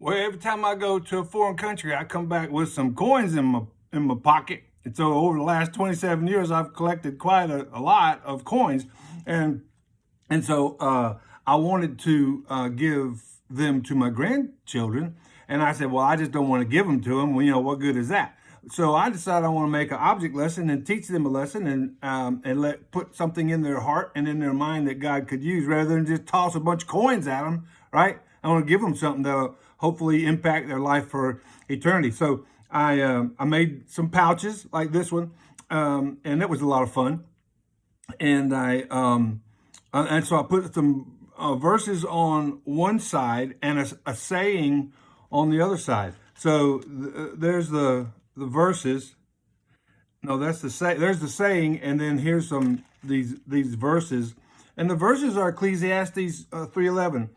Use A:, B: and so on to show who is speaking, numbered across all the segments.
A: Well, every time I go to a foreign country, I come back with some coins in my pocket. And so over the last 27 years, I've collected quite a lot of coins, and and so I wanted to give them to my grandchildren. And I said, well, I just don't want to give them to them. Well, what good is that? So I decided I want to make an object lesson and teach them a lesson, and let put something in their heart and in their mind that God could use, rather than just toss a bunch of coins at them. Right? I want to give them something that'll hopefully impact their life for eternity. So I made some pouches like this one, and it was a lot of fun. And so I put some verses on one side and a saying on the other side. So there's the verses. No, that's the say. There's the saying, and then here's some these verses, and the verses are Ecclesiastes 3:11,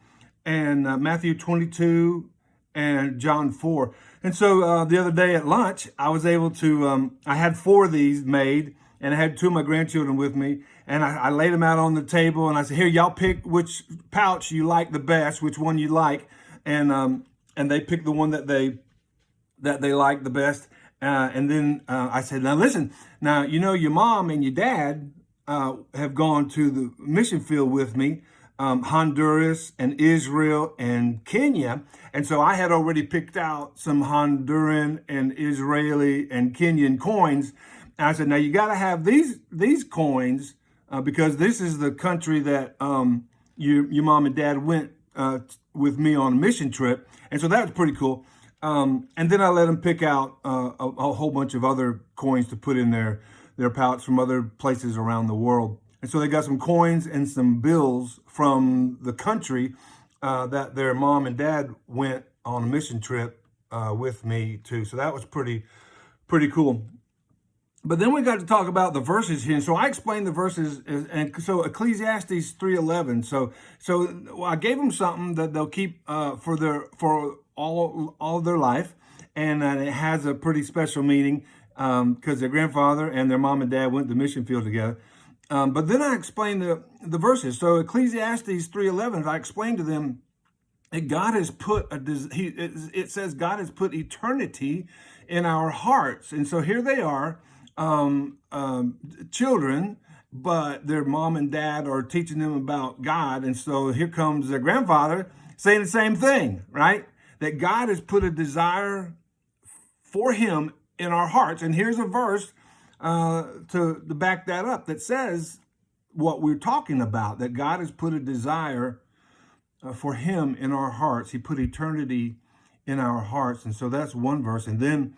A: and Matthew 22, and John 4. And so the other day at lunch, I was able to. I had four of these made, and I had two of my grandchildren with me, and I laid them out on the table, and I said, "Here, y'all pick which pouch you like the best, which one you like," and they picked the one that they liked the best. And then I said, now listen, now, your mom and your dad have gone to the mission field with me, Honduras and Israel and Kenya. And so I had already picked out some Honduran and Israeli and Kenyan coins. And I said, now you got to have these coins because this is the country that your mom and dad went with me on a mission trip. And so that was pretty cool. And then I let them pick out a whole bunch of other coins to put in their pouch from other places around the world. And so they got some coins and some bills from the country that their mom and dad went on a mission trip with me to. So that was pretty cool. But then we got to talk about the verses here. And so I explained the verses, and so Ecclesiastes 3:11. So I gave them something that they'll keep for all of their life, and it has a pretty special meaning because their grandfather and their mom and dad went to the mission field together. But then I explained the verses. So Ecclesiastes 3:11, I explained to them that God has put it says God has put eternity in our hearts, and so here they are. Children, but their mom and dad are teaching them about God. And so here comes their grandfather saying the same thing, right? That God has put a desire for him in our hearts. And here's a verse to back that up that says what we're talking about, that God has put a desire for him in our hearts. He put eternity in our hearts. And so that's one verse. And then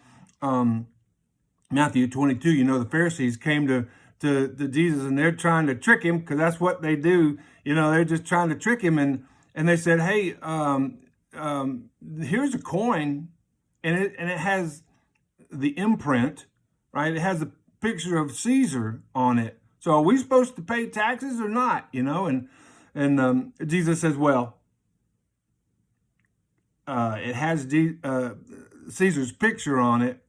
A: Matthew 22, the Pharisees came to Jesus, and they're trying to trick him, because that's what they do. They're just trying to trick him. And they said, hey, here's a coin, and it has the imprint, right? It has a picture of Caesar on it. So are we supposed to pay taxes or not? And Jesus says, well, it has Caesar's picture on it.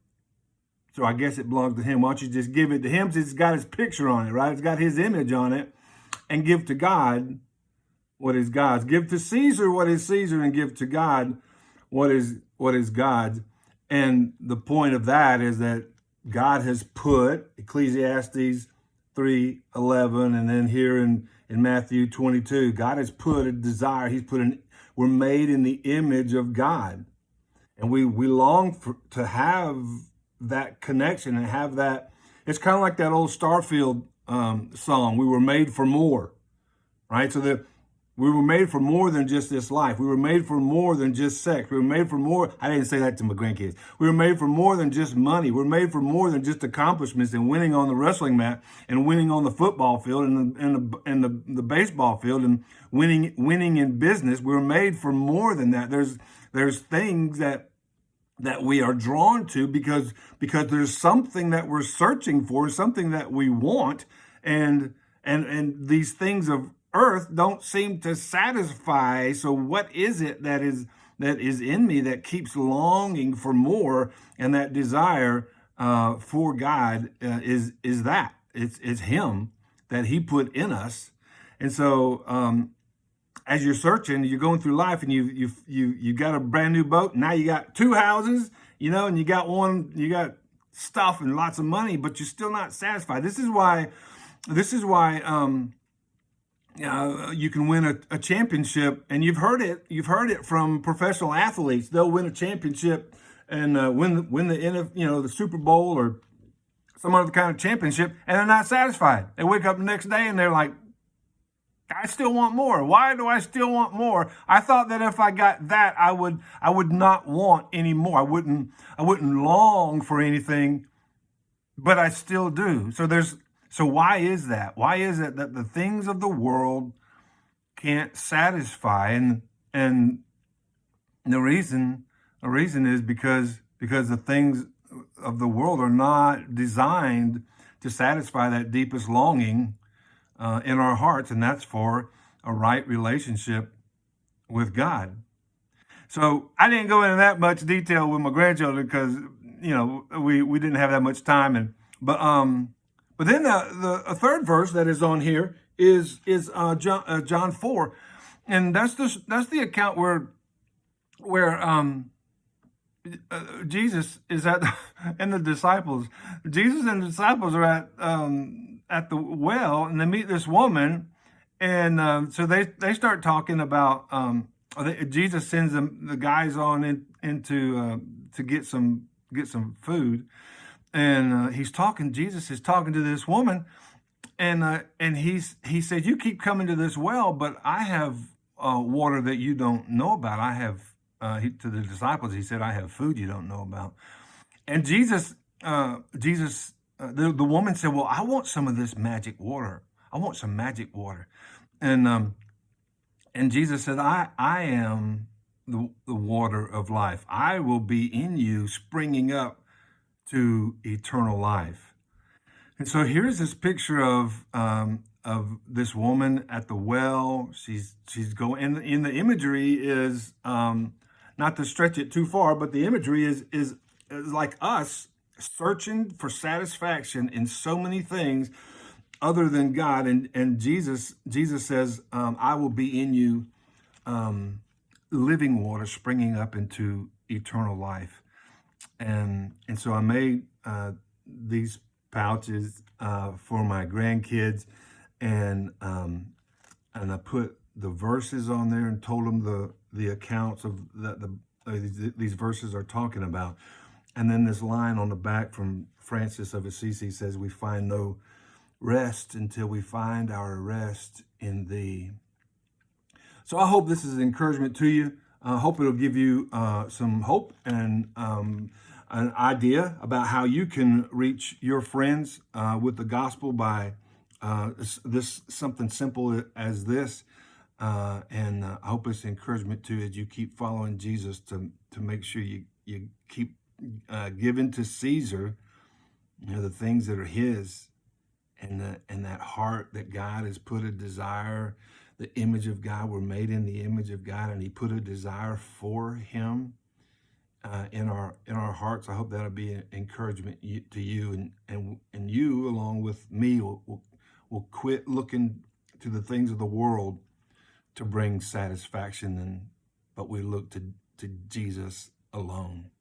A: So I guess it belongs to him. Why don't you just give it to him, since it's got his picture on it, right? It's got his image on it. And give to God what is God's. Give to Caesar what is Caesar, and give to God what is God's. And the point of that is that God has put, Ecclesiastes 3:11, and then here in Matthew 22, God has put a desire. We're made in the image of God. And we long to have that connection and have that. It's kind of like that old Starfield song, we were made for more, right? So that we were made for more than just this life. We were made for more than just sex. We were made for more. I didn't say that to my grandkids. We were made for more than just money. We're made for more than just accomplishments and winning on the wrestling mat and winning on the football field and the baseball field and winning in business. We're made for more than that. There's things that we are drawn to because there's something that we're searching for, something that we want, and these things of earth don't seem to satisfy. So what is it that is in me that keeps longing for more? And that desire for God is that it's Him that He put in us. And so as you're searching, you're going through life, and you got a brand new boat. Now you got two houses, and you got stuff and lots of money, but you're still not satisfied. This is why you can win a championship, and you've heard it from professional athletes. They'll win a championship and win the Super Bowl or some other kind of championship, and they're not satisfied. They wake up the next day and they're like, I still want more. Why do I still want more? I thought that if I got that, I would not want any more. I wouldn't long for anything, but I still do. So why is that? Why is it that the things of the world can't satisfy? And the reason is because the things of the world are not designed to satisfy that deepest longing in our hearts, and that's for a right relationship with God. So I didn't go into that much detail with my grandchildren because we didn't have that much time, but then the third verse that is on here is John 4, and that's the account where Jesus is and the disciples. Jesus and the disciples are at the well, and they meet this woman, and so they start talking about. Jesus sends the guys on into to get some food, and Jesus is talking to this woman, and he said, "You keep coming to this well, but I have water that you don't know about. I have." To the disciples, he said, "I have food you don't know about." And the woman said, "Well, I want some of this magic water. I want some magic water." And Jesus said, "I am the water of life. I will be in you, springing up to eternal life." And so here's this picture of this woman at the well. She's going, and in the imagery is not to stretch it too far, but the imagery is like us searching for satisfaction in so many things other than God. And Jesus says, "I will be in you, living water springing up into eternal life." And so I made these pouches for my grandkids, and I put the verses on there and told them the accounts of that these verses are talking about. And then this line on the back from Francis of Assisi says, "We find no rest until we find our rest in thee." So I hope this is an encouragement to you. I hope it'll give you some hope and an idea about how you can reach your friends with the gospel by something simple as this. And I hope it's encouragement too as you keep following Jesus to make sure you keep giving to Caesar the things that are his, and that heart that God has put a desire, the image of God. We're made in the image of God, and he put a desire for him in our hearts. I hope that'll be an encouragement to you, and you along with me will quit looking to the things of the world to bring satisfaction, but we look to Jesus alone.